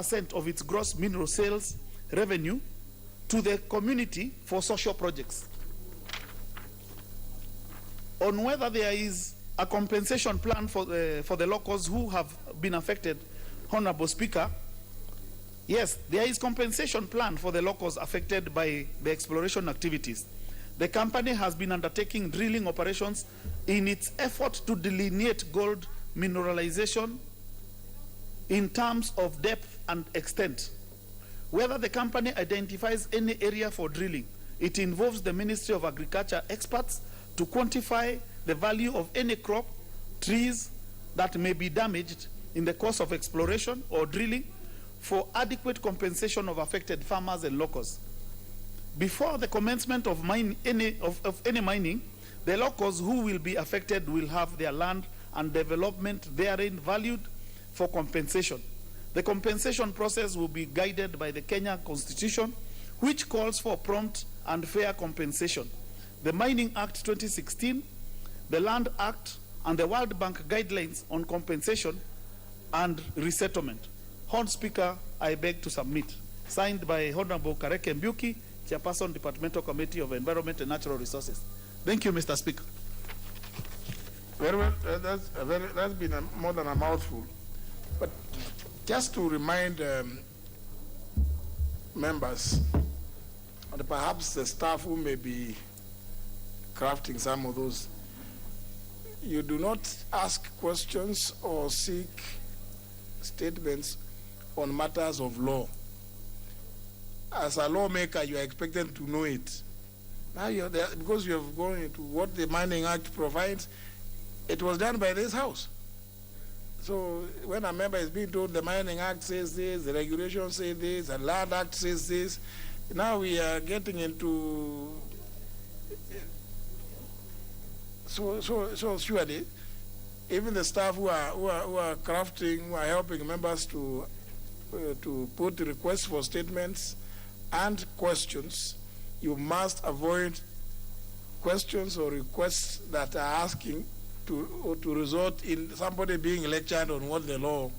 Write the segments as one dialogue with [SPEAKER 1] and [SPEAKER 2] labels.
[SPEAKER 1] 5% of its gross mineral sales revenue to the community for social projects. On whether there is a compensation plan for the locals who have been affected, Honorable Speaker, yes, there is compensation plan for the locals affected by the exploration activities. The company has been undertaking drilling operations in its effort to delineate gold mineralization in terms of depth and extent. Whether the company identifies any area for drilling, it involves the Ministry of Agriculture experts to quantify the value of any crop, trees that may be damaged in the course of exploration or drilling for adequate compensation of affected farmers and locals. Before the commencement of any mining, the locals who will be affected will have their land and development therein valued for compensation. The compensation process will be guided by the Kenya Constitution, which calls for prompt and fair compensation. The Mining Act 2016, the Land Act, and the World Bank guidelines on compensation and resettlement. Honorable Speaker, I beg to submit. Signed by Honorable Kareke Mbuki, Chairperson, Departmental Committee of Environment and Natural Resources. Thank you, Mr. Speaker.
[SPEAKER 2] Very well. That's been more than a mouthful. But just to remind members, and perhaps the staff who may be crafting some of those, you do not ask questions or seek statements on matters of law. As a lawmaker, you are expected to know it. Now you're there because you have gone into what the Mining Act provides. It was done by this House. So when a member is being told the Mining Act says this, the regulation says this, the Land Act says this, now we are getting into so surely even the staff who are crafting, who are helping members to put requests for statements and questions, you must avoid questions or requests that are asking to result in somebody being lectured on what the law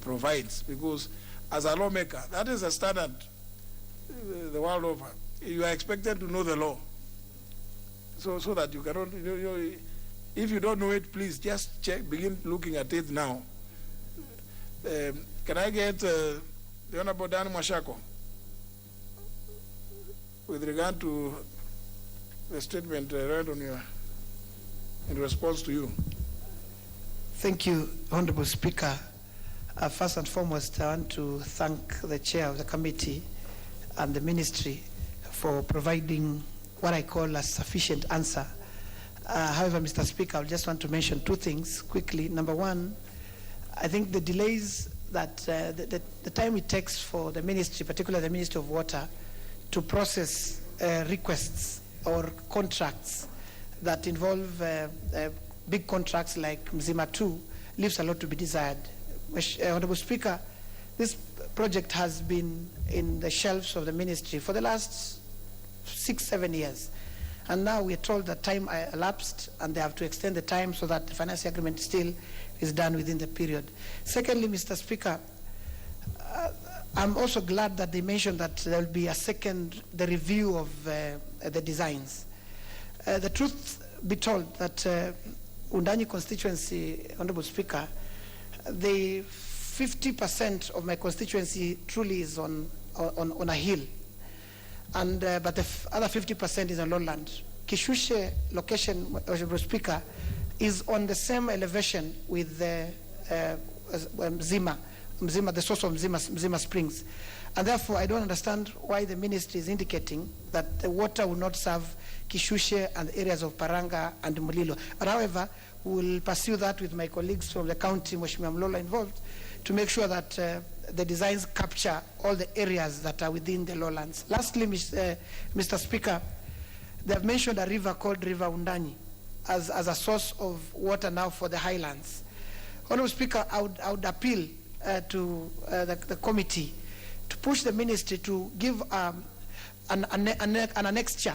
[SPEAKER 2] provides, because as a lawmaker, that is a standard the world over. You are expected to know the law, so that you cannot. If you don't know it, please just begin looking at it now. Can I get the Honorable Dan Mwashako with regard to the statement read on your, in response to you?
[SPEAKER 3] Thank you, Honorable Speaker. First and foremost, I want to thank the chair of the committee and the ministry for providing what I call a sufficient answer. However, Mr. Speaker, I just want to mention two things quickly. Number one, I think the delays that the time it takes for the ministry, particularly the Ministry of Water, to process requests or contracts that involve big contracts like Mzima 2 leaves a lot to be desired. Honorable Speaker, this project has been in the shelves of the ministry for the last 6-7 years. And now we are told that time elapsed and they have to extend the time so that the financial agreement still is done within the period. Secondly, Mr. Speaker, I'm also glad that they mentioned that there will be the review of the designs. The truth be told that Undanyi constituency, Honorable Speaker, the 50% of my constituency truly is on a hill. And but the other 50% is on lowland. Kishushe location, Honorable Speaker, is on the same elevation with the Mzima, the source of Mzima Springs. And therefore, I don't understand why the ministry is indicating that the water will not serve Kishushe and the areas of Paranga and Mulilo. But however, we will pursue that with my colleagues from the county, Mheshimiwa Mlola involved, to make sure that the designs capture all the areas that are within the lowlands. Lastly, Mr. Speaker, they have mentioned a river called River Undanyi as a source of water now for the highlands. Honorable Speaker, I would appeal to the committee to push the ministry to give an annexure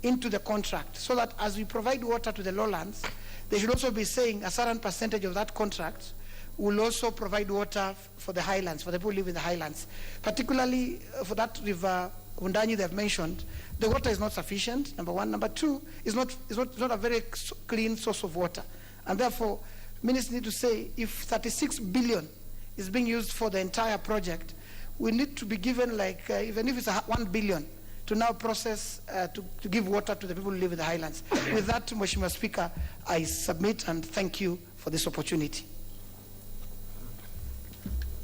[SPEAKER 3] into the contract, so that as we provide water to the lowlands, they should also be saying a certain percentage of that contract will also provide water for the highlands, for the people who live in the highlands. Particularly for that river, Undanyi, they have mentioned, the water is not sufficient, number one. Number two, it's not a very clean source of water. And therefore, ministers need to say, if 36 billion is being used for the entire project, we need to be given, like, even if it's 1 billion, to now process, to give water to the people who live in the highlands. With that, Mheshimiwa Speaker, I submit and thank you for this opportunity.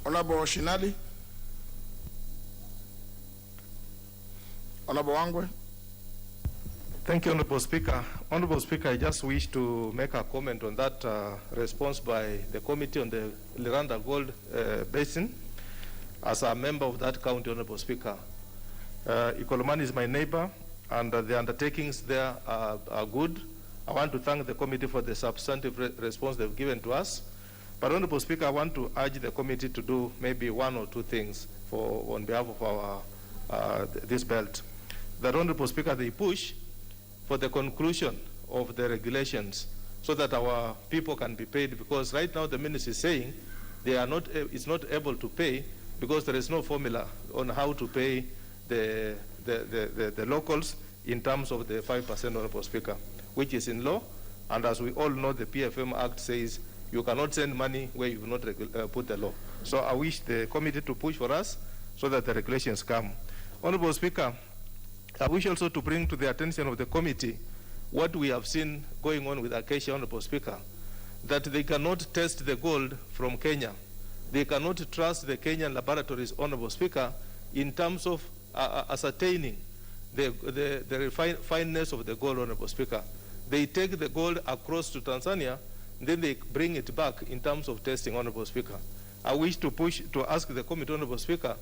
[SPEAKER 2] Honorable Shinali. Honorable Wangwe.
[SPEAKER 4] Thank you, Honorable Speaker. Honorable Speaker, I just wish to make a comment on that response by the committee on the Liranda Gold Basin. As a member of that county, Honorable Speaker, Ikolomani is my neighbor, and the undertakings there are good. I want to thank the committee for the substantive response they've given to us. But, Honorable Speaker, I want to urge the committee to do maybe one or two things on behalf of our this belt. That, Honorable Speaker, they push for the conclusion of the regulations so that our people can be paid, because right now the ministry is saying they are not, it's not able to pay because there is no formula on how to pay the locals in terms of the 5%, Honorable Speaker, which is in law. And as we all know, the PFM Act says you cannot send money where you have not put the law. So I wish the committee to push for us so that the regulations come. Honorable Speaker, I wish also to bring to the attention of the committee what we have seen going on with Acacia, Honorable Speaker, that they cannot test the gold from Kenya. They cannot trust the Kenyan laboratories, Honorable Speaker, in terms of ascertaining the fineness of the gold, Honorable Speaker. They take the gold across to Tanzania, then they bring it back in terms of testing, Honorable Speaker. I wish to push to ask the committee, Honorable Speaker,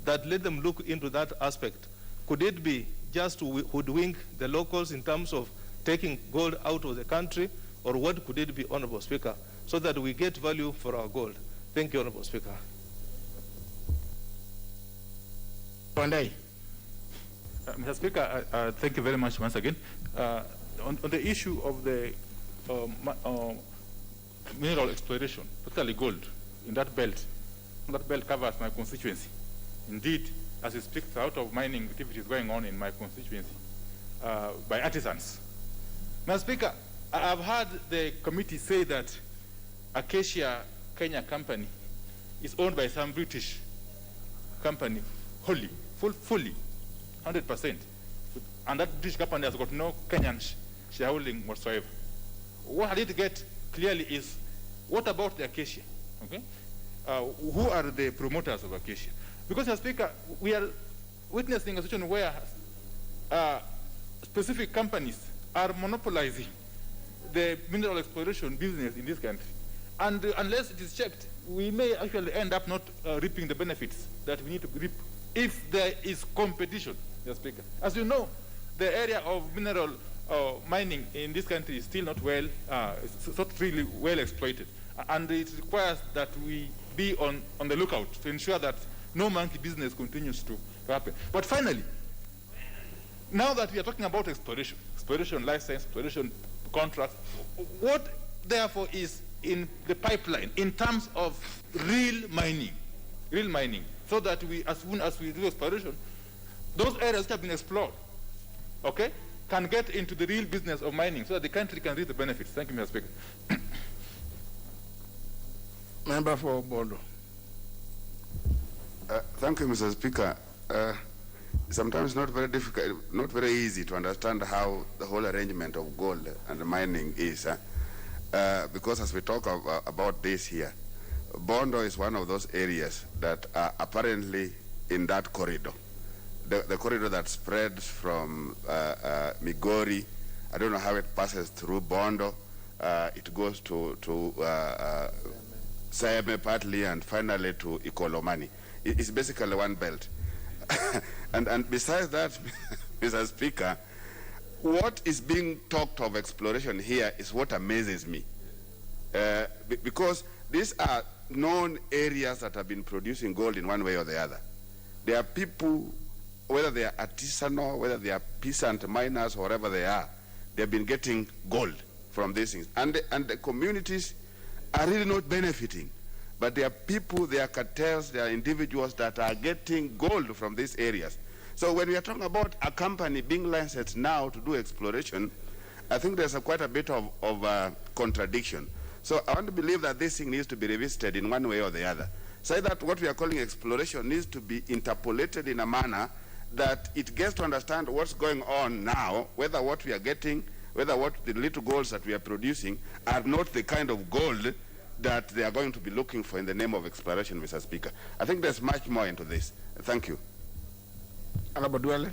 [SPEAKER 4] that let them look into that aspect. Could it be just to hoodwink the locals in terms of taking gold out of the country, or what could it be, Honorable Speaker, so that we get value for our gold? Thank you, Honorable Speaker.
[SPEAKER 2] Pandai.
[SPEAKER 5] Mr. Speaker, thank you very much once again. On the issue of the mineral exploration, particularly gold, in that belt covers my constituency. Indeed, as you speak, a lot of mining activities going on in my constituency by artisans. Mr. Speaker, I've heard the committee say that Acacia Kenya company is owned by some British company wholly, fully, 100%. And that British company has got no Kenyan shareholding whatsoever. What I did get clearly is, what about the Acacia? Okay? Who are the promoters of Acacia? Because, Mr. Speaker, we are witnessing a situation where specific companies are monopolizing the mineral exploration business in this country. And unless it is checked, we may actually end up not reaping the benefits that we need to reap if there is competition, Mr. Speaker. As you know, the area of mineral mining in this country is still not well, it's not really well exploited. And it requires that we be on the lookout to ensure that no monkey business continues to happen. But finally, now that we are talking about exploration license, exploration contracts, what therefore is in the pipeline in terms of real mining, so that we, as soon as we do exploration, those areas that have been explored, okay, can get into the real business of mining so that the country can reap the benefits. Thank you, Mr. Speaker.
[SPEAKER 2] Member for Bodo.
[SPEAKER 6] Thank you, Mr. Speaker. Sometimes not very difficult, not very easy to understand how the whole arrangement of gold and mining is. Because as we talk about this here, Bondo is one of those areas that are apparently in that corridor. The corridor that spreads from Migori. I don't know how it passes through Bondo. It goes to Sayame partly, and finally to Ikolomani. It's basically one belt. and besides that, Mr. Speaker, what is being talked of exploration here is what amazes me. Because these are known areas that have been producing gold in one way or the other. There are people, whether they are artisanal, whether they are peasant miners, or whatever they are, they've been getting gold from these things. And the communities are really not benefiting but there are people, there are cartels, there are individuals that are getting gold from these areas. So when we are talking about a company being licensed now to do exploration, I think there's quite a bit of contradiction. So I want to believe that this thing needs to be revisited in one way or the other. So that what we are calling exploration needs to be interpolated in a manner that it gets to understand what's going on now, whether what we are getting, whether what the little golds that we are producing are not the kind of gold that they are going to be looking for in the name of exploration, Mr. Speaker. I think there's much more into this. Thank you.
[SPEAKER 2] Honorable Duale.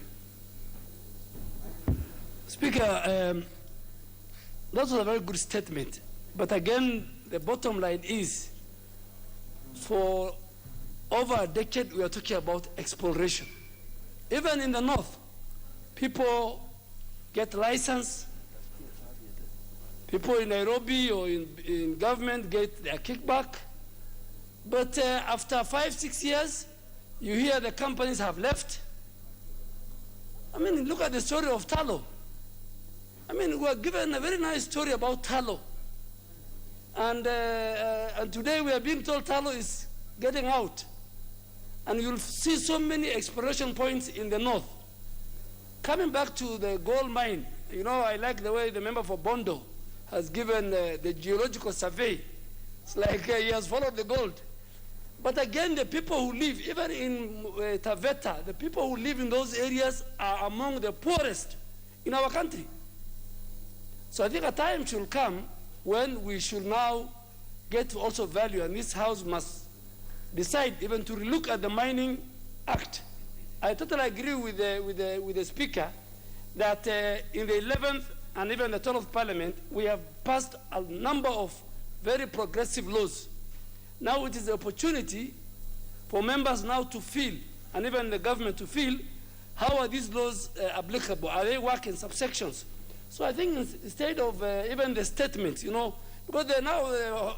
[SPEAKER 7] Speaker, that was a very good statement. But again, the bottom line is, for over a decade, we are talking about exploration. Even in the north, people get license. People in Nairobi or in government get their kickback. But after 5, 6 years, you hear the companies have left. I mean, look at the story of Talo. I mean, we were given a very nice story about Talo. And today we are being told Talo is getting out. And you'll see so many exploration points in the north. Coming back to the gold mine, you know, I like the way the member for Bondo has given the geological survey. It's like he has followed the gold. But again, the people who live, even in Taveta, the people who live in those areas are among the poorest in our country. So I think a time should come when we should now get also value, and this House must decide even to look at the Mining Act. I totally agree with the Speaker that in the 11th and even the 12th Parliament, we have passed a number of very progressive laws. Now it is the opportunity for members now to feel, and even the government to feel, how are these laws applicable? Are they working subsections? So I think instead of even the statements, you know, because now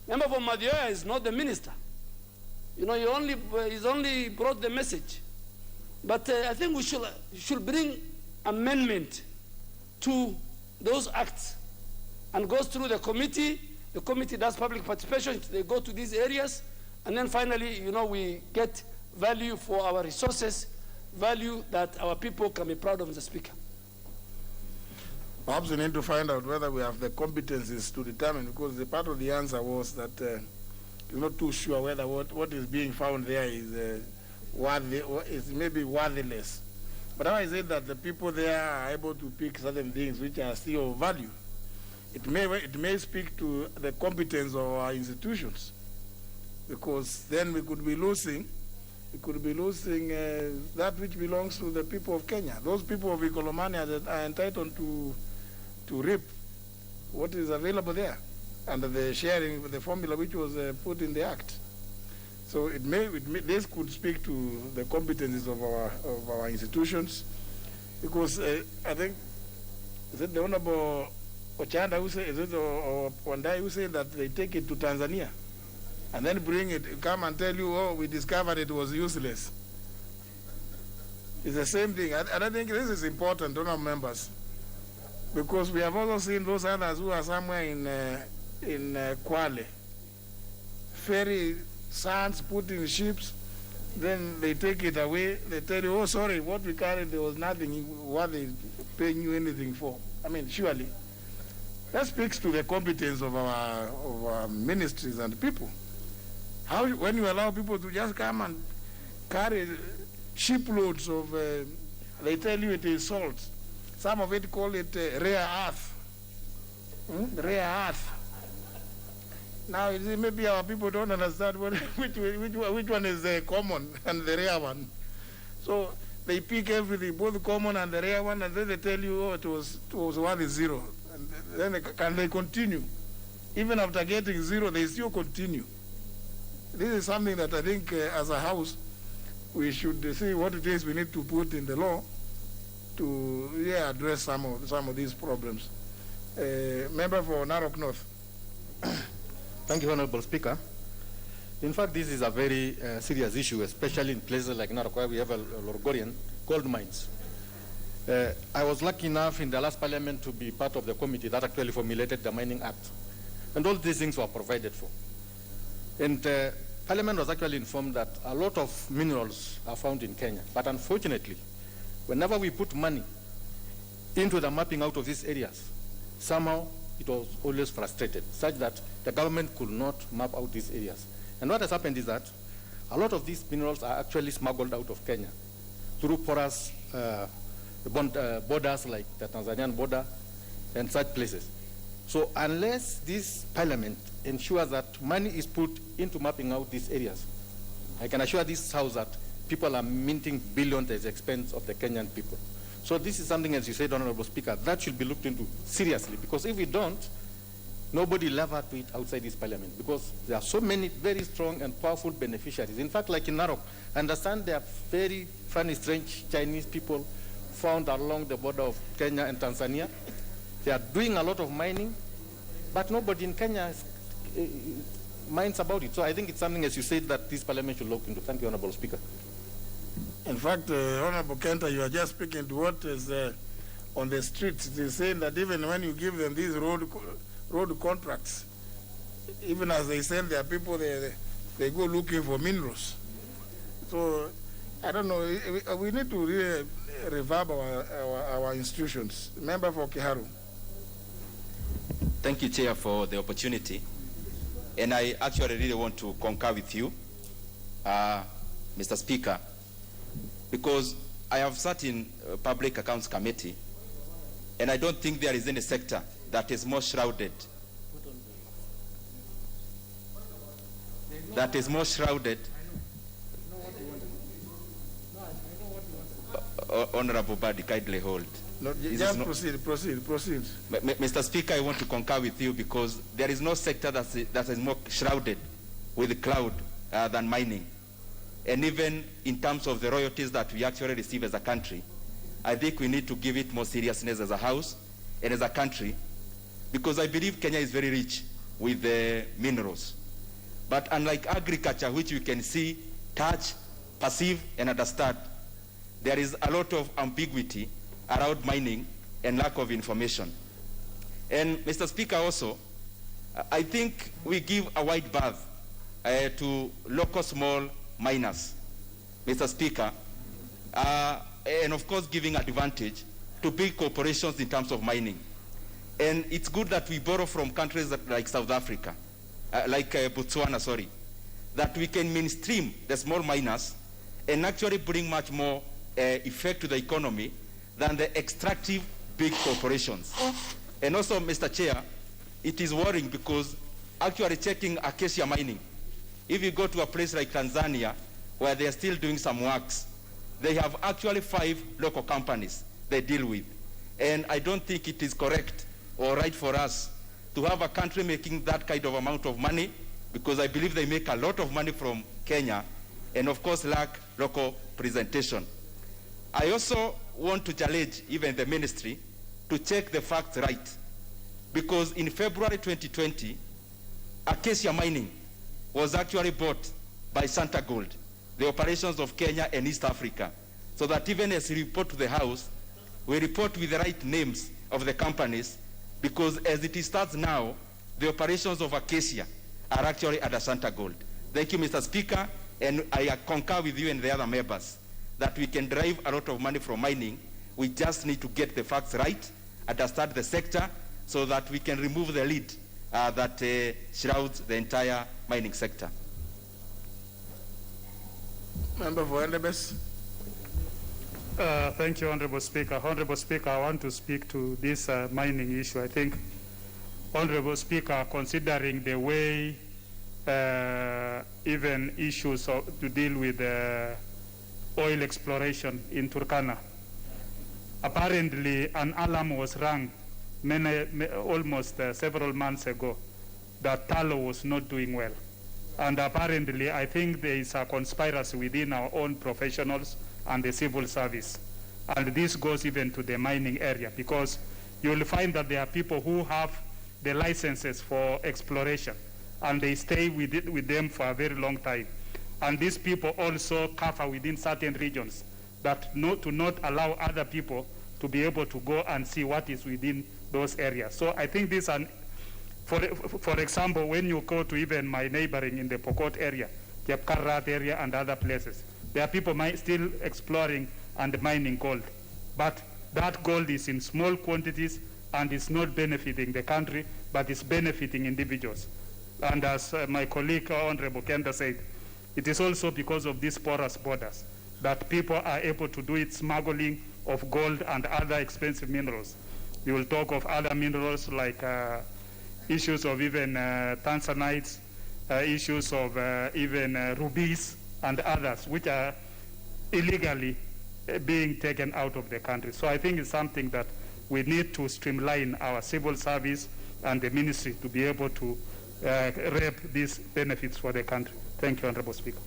[SPEAKER 7] member for Madhya is not the minister. You know, he's only brought the message. But I think we should bring amendment to those acts and goes through the committee. The committee does public participation. They go to these areas. And then finally, you know, we get value for our resources, value that our people can be proud of, Mr. Speaker.
[SPEAKER 2] Perhaps we need to find out whether we have the competencies to determine, because the part of the answer was that you're not too sure whether what is being found there is worthy, or is maybe worthless. But how is it that the people there are able to pick certain things which are still of value? It may speak to the competence of our institutions, because then we could be losing that which belongs to the people of Kenya. Those people of Ikolomania that are entitled to reap what is available there under the sharing, the formula which was put in the Act. So this could speak to the competencies of our institutions, because I think, is it the Honorable Ochanda who say, is it or Wandai who say that they take it to Tanzania and then bring it, come and tell you, oh, we discovered it was useless. It's the same thing. And I think this is important, honourable members, because we have also seen those others who are somewhere in Kwale, ferry sands put in ships, then they take it away. They tell you, oh, sorry, what we carried, there was nothing worth paying you anything for. I mean, surely that speaks to the competence of our ministries and people. How, when you allow people to just come and carry shiploads of, they tell you it is salt. Some of it call it rare earth. Rare earth. Now, maybe our people don't understand which one is common and the rare one. So they pick everything, both the common and the rare one, and then they tell you, oh, it was worth zero. And then can they continue? Even after getting zero, they still continue. This is something that I think as a House, we should see what it is we need to put in the law to address some of these problems. Member for Narok North.
[SPEAKER 8] Thank you, Honorable Speaker. In fact, this is a very serious issue, especially in places like Narok, where we have a Lorgorian gold mines. I was lucky enough in the last Parliament to be part of the committee that actually formulated the Mining Act. And all these things were provided for. And Parliament was actually informed that a lot of minerals are found in Kenya. But unfortunately, whenever we put money into the mapping out of these areas, somehow it was always frustrated, such that the government could not map out these areas. And what has happened is that a lot of these minerals are actually smuggled out of Kenya through porous borders like the Tanzanian border and such places. So unless this Parliament ensures that money is put into mapping out these areas, I can assure this House that people are minting billions at the expense of the Kenyan people. So this is something, as you said, Honorable Speaker, that should be looked into seriously, because if we don't, nobody will ever do it outside this Parliament, because there are so many very strong and powerful beneficiaries. In fact, like in Narok, I understand there are very funny, strange Chinese people found along the border of Kenya and Tanzania. They are doing a lot of mining, but nobody in Kenya minds about it. So I think it's something, as you said, that this Parliament should look into. Thank you, Honorable Speaker.
[SPEAKER 2] In fact, Honorable Kenta, you are just speaking to what is on the streets. They're saying that even when you give them these road contracts, even as they send their people, they go looking for minerals. So I don't know. We need to really revamp our institutions. Member for Kiharu.
[SPEAKER 9] Thank you, Chair, for the opportunity. And I actually really want to concur with you, Mr. Speaker, because I have sat in Public Accounts Committee, and I don't think there is any sector that is more shrouded, Honorable Badi, kindly hold.
[SPEAKER 2] No, just proceed.
[SPEAKER 9] Mr. Speaker, I want to concur with you because there is no sector that is more shrouded with cloud than mining. And even in terms of the royalties that we actually receive as a country, I think we need to give it more seriousness as a House and as a country, because I believe Kenya is very rich with minerals. But unlike agriculture, which we can see, touch, perceive, and understand, there is a lot of ambiguity around mining and lack of information. And Mr. Speaker, also, I think we give a wide berth to local small miners, Mr. Speaker, and of course giving advantage to big corporations in terms of mining. And it's good that we borrow from countries like South Africa, Botswana, that we can mainstream the small miners and actually bring much more effect to the economy than the extractive big corporations. And also, Mr. Chair, it is worrying because actually checking acacia mining, if you go to a place like Tanzania, where they are still doing some works, they have actually 5 local companies they deal with. And I don't think it is correct or right for us to have a country making that kind of amount of money, because I believe they make a lot of money from Kenya and of course lack local presentation. I also want to challenge even the ministry to check the facts right, because in February 2020, acacia mining was actually bought by Santa Gold, the operations of Kenya and East Africa, so that even as we report to the House, we report with the right names of the companies, because as it starts now, the operations of acacia are actually under Santa Gold. Thank you, Mr. Speaker, and I concur with you and the other members that we can derive a lot of money from mining. We just need to get the facts right, understand the sector, so that we can remove the lead that shrouds the entire mining sector.
[SPEAKER 2] Member for Endebess.
[SPEAKER 10] Thank you, Honorable Speaker. Honorable Speaker, I want to speak to this mining issue. I think, Honorable Speaker, considering the way even issues to deal with oil exploration in Turkana, apparently an alarm was rung almost several months ago that tallow was not doing well. And apparently, I think there is a conspiracy within our own professionals and the civil service. And this goes even to the mining area, because you'll find that there are people who have the licenses for exploration, and they stay with them for a very long time. And these people also cover within certain regions that to not allow other people to be able to go and see what is within those areas. So I think this is For example, when you go to even my neighboring in the Pokot area, Kepkarat area and other places, there are people still exploring and mining gold. But that gold is in small quantities and is not benefiting the country, but is benefiting individuals. And as my colleague, Honorable Kenda said, it is also because of these porous borders that people are able to do it, smuggling of gold and other expensive minerals. We will talk of other minerals like issues of even tanzanites, issues of even rubies and others, which are illegally being taken out of the country. So I think it's something that we need to streamline our civil service and the ministry to be able to reap these benefits for the country. Thank you, Honorable Speaker.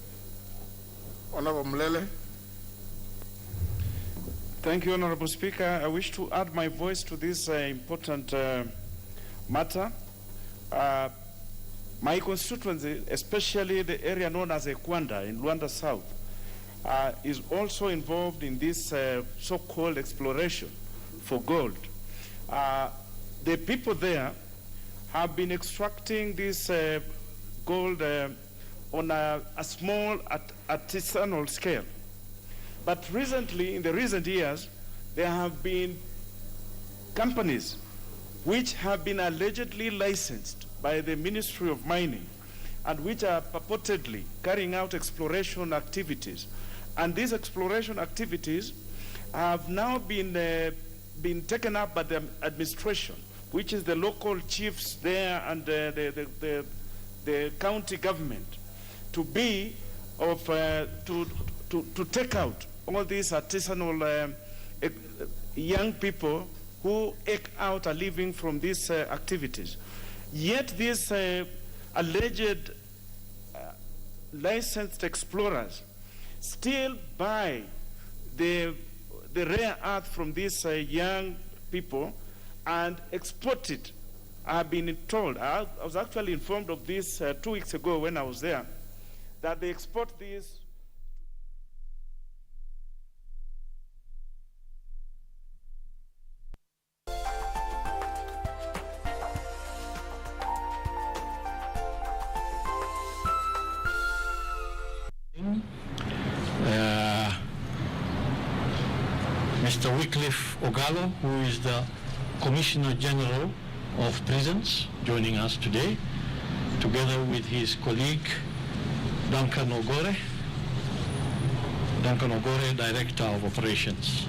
[SPEAKER 2] Honorable Mlele.
[SPEAKER 11] Thank you, Honorable Speaker. I wish to add my voice to this important matter. My constituency, especially the area known as Ekwanda in Luanda South, is also involved in this so-called exploration for gold. The people there have been extracting this gold on a small artisanal scale. But recently, in the recent years, there have been companies which have been allegedly licensed by the Ministry of Mining and which are purportedly carrying out exploration activities. And these exploration activities have now been taken up by the administration, which is the local chiefs there and the county government, to be of to take out all these artisanal young people who eke out a living from these activities. Yet these alleged licensed explorers still buy the rare earth from these young people and export it. I've been told, I was actually informed of this 2 weeks ago when I was there, that they export these.
[SPEAKER 12] Mr. Wycliffe Ogalo, who is the Commissioner General of Prisons, joining us today, together with his colleague, Duncan Ogore, Director of Operations.